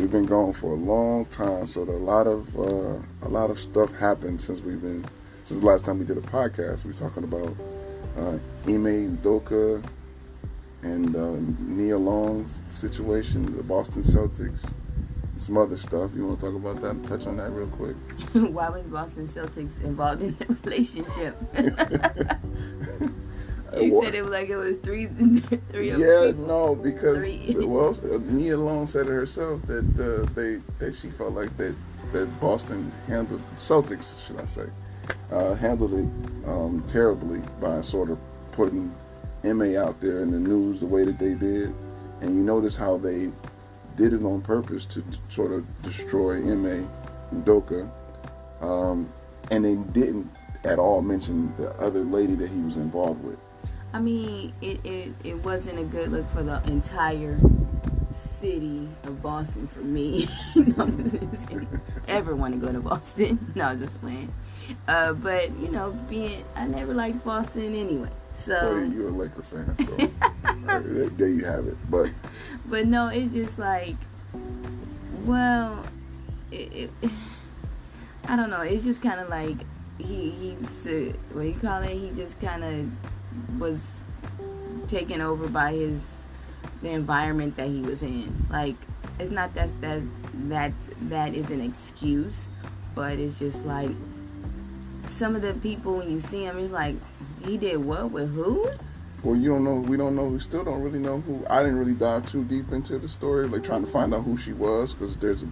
we've been gone for a long time, so a lot of stuff happened since the last time we did a podcast. We were talking about Ime Udoka and Nia Long's situation, the Boston Celtics, and some other stuff. You want to talk about that and touch on that real quick? Why was Boston Celtics involved in the relationship? You said it was like it was three of yeah, people. No, because Nia Long said it herself that she felt like that Boston handled Celtics, should I say, handled it terribly by sort of putting Ime out there in the news the way that they did, and you notice how they did it on purpose to sort of destroy Ime Udoka, and they didn't at all mention the other lady that he was involved with. I mean, it wasn't a good look for the entire city of Boston for me. Ever want to go to Boston? No, just playing. But I never liked Boston anyway. So oh, yeah, you're a Lakers fan, so there you have it. But no, it's just like, well, I don't know. It's just kind of like he's what do you call it? He just kind of was taken over by the environment that he was in. Like, it's not that is an excuse, but it's just like some of the people when you see him, it's like, he did what with who? Well, you don't know. We don't know. We still don't really know who. I didn't really dive too deep into the story, like trying to find out who she was, because there was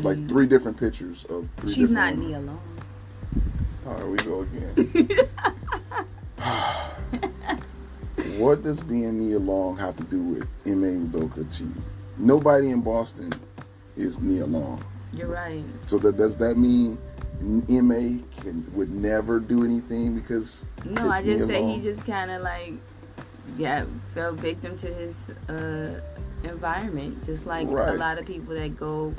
like three different pictures of three. She's different not Nia Long. All right, we go again. What does being Nia Long have to do with Ime Udoka cheating? Nobody in Boston is Nia Long. You're right. So does that mean Ime would never do anything because no? I just say he just kind of like fell victim to his environment, just like a lot of people that go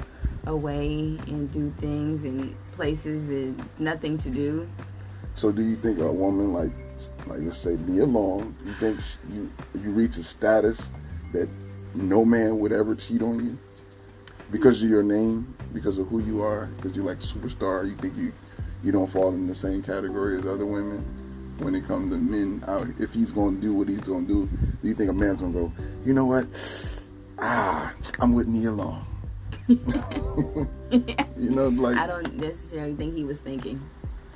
away and do things in places that nothing to do. So do you think a woman like let's say Nia Long, you think you reach a status that no man would ever cheat on you because of your name, because of who you are, because you're like a superstar? You think you don't fall in the same category as other women when it comes to men out? If he's going to do what he's going to do you think a man's going to go, you know what? I'm with Nia Long. Like, I don't necessarily think he was thinking.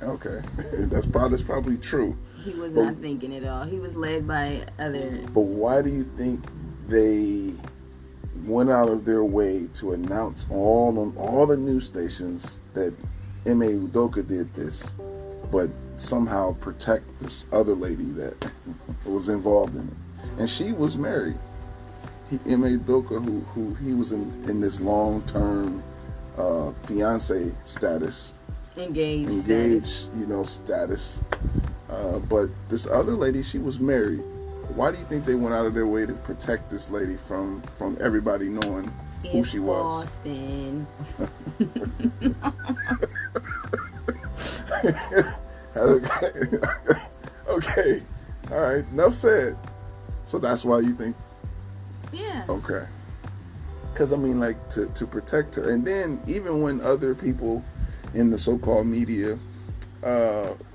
Okay, that's probably true. He was not thinking at all. He was led by other. But why do you think they went out of their way to announce on all the news stations that Ime Udoka did this, but somehow protect this other lady that was involved in it? And she was married. Ime Udoka, who he was in this long-term fiance status. Engaged status. But this other lady, she was married. Why do you think they went out of their way to protect this lady from everybody knowing who she was? Boston. Okay. All right. Enough said. So that's why you think? Yeah. Okay. Because I mean, like to protect her, and then even when other people in the so-called media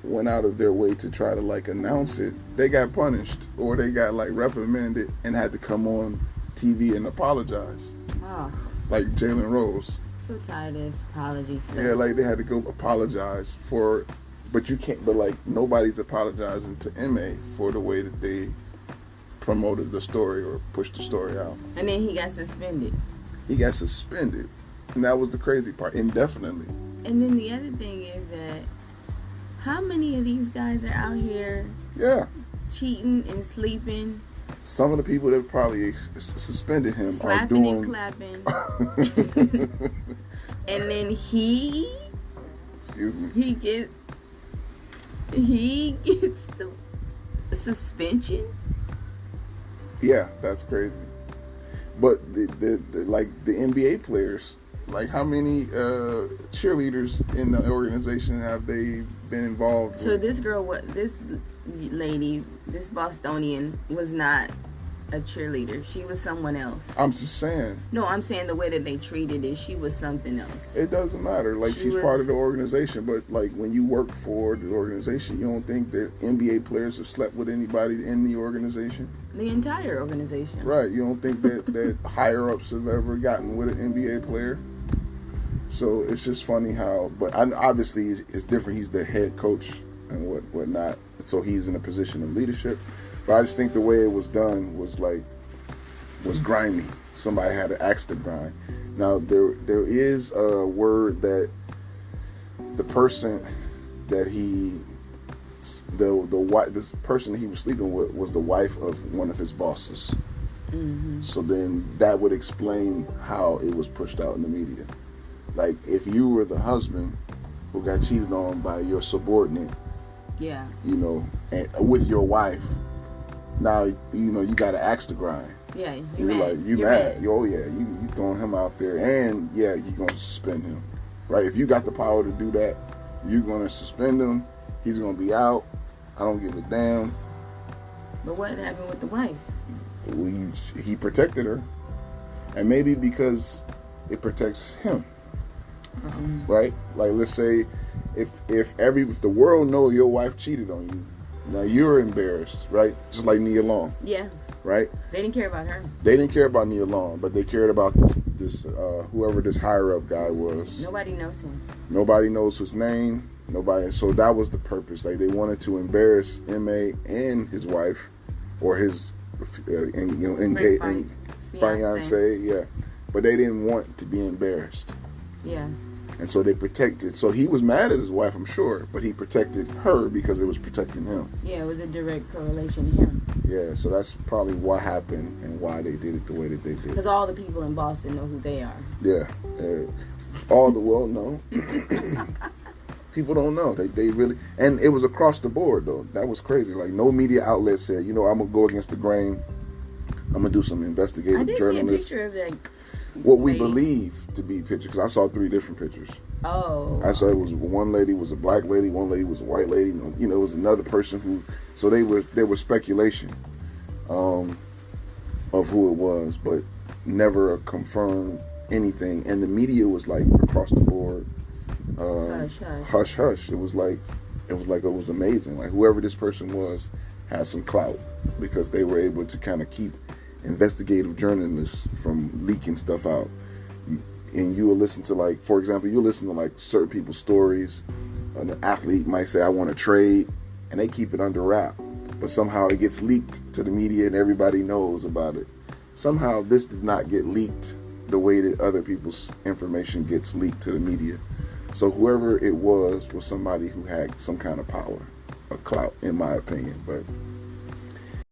went out of their way to try to like announce it, they got punished or they got like reprimanded and had to come on TV and apologize. Oh. Like Jalen Rose. So tired of this apology stuff. Yeah, like they had to go apologize for, but you can't. But like nobody's apologizing to Ime for the way that they promoted the story or pushed the story out. And then he got suspended. And that was the crazy part, indefinitely. And then the other thing is that how many of these guys are out here cheating and sleeping? Some of the people that probably suspended him slapping are doing and clapping. And then excuse me. He gets the suspension. Yeah, that's crazy. But the NBA players, like how many cheerleaders in the organization have they been involved with? So this lady, this Bostonian was not a cheerleader. She was someone else. I'm just saying. No, I'm saying the way that they treated it, she was something else. It doesn't matter. Like, she's part of the organization, but like when you work for the organization, you don't think that NBA players have slept with anybody in the organization? The entire organization. Right. You don't think that higher ups have ever gotten with an NBA player? So it's just funny how, but obviously it's different. He's the head coach and whatnot, so he's in a position of leadership. But I just think the way it was done was grimy. Somebody had an axe to grind. Now there is a word that the person that this person he was sleeping with was the wife of one of his bosses. Mm-hmm. So then that would explain how it was pushed out in the media. Like, if you were the husband who got cheated on by your subordinate, yeah, and with your wife, now you got an axe to grind. Yeah, you're like, you mad? Oh yeah, you throwing him out there, and yeah, you're gonna suspend him, right? If you got the power to do that, you're gonna suspend him. He's gonna be out. I don't give a damn. But what happened with the wife? Well, he protected her, and maybe because it protects him. Right? Like, let's say if the world know your wife cheated on you, now you're embarrassed, right? Just like Nia Long. Yeah. Right? They didn't care about her. They didn't care about Nia Long, but they cared about this whoever this higher up guy was. Nobody knows him. Nobody knows his name. Nobody. So that was the purpose. Like, they wanted to embarrass M.A. and his wife, or his fiance. Yeah. But they didn't want to be embarrassed. Yeah. And so they protected. So he was mad at his wife, I'm sure, but he protected her because it was protecting him. Yeah, it was a direct correlation to him. Yeah, so that's probably what happened and why they did it the way that they did. Because all the people in Boston know who they are. Yeah. All the world know. People don't know. They really... And it was across the board, though. That was crazy. Like, no media outlet said, I'm going to go against the grain. I'm going to do some investigative journalism. I did see a picture of that. What we believe to be pictures, because I saw 3 different pictures. Oh. I saw it was one lady was a black lady, one lady was a white lady. It was another person who. So there was speculation of who it was, but never confirmed anything. And the media was like across the board, hush hush. It was amazing. Like, whoever this person was had some clout because they were able to kind of keep investigative journalists from leaking stuff out. And you will listen to, like, for example, you'll listen to like certain people's stories. An athlete might say, I want to trade, and they keep it under wrap, but somehow it gets leaked to the media and everybody knows about it. Somehow this did not get leaked the way that other people's information gets leaked to the media. So whoever it was somebody who had some kind of power or clout, in my opinion. But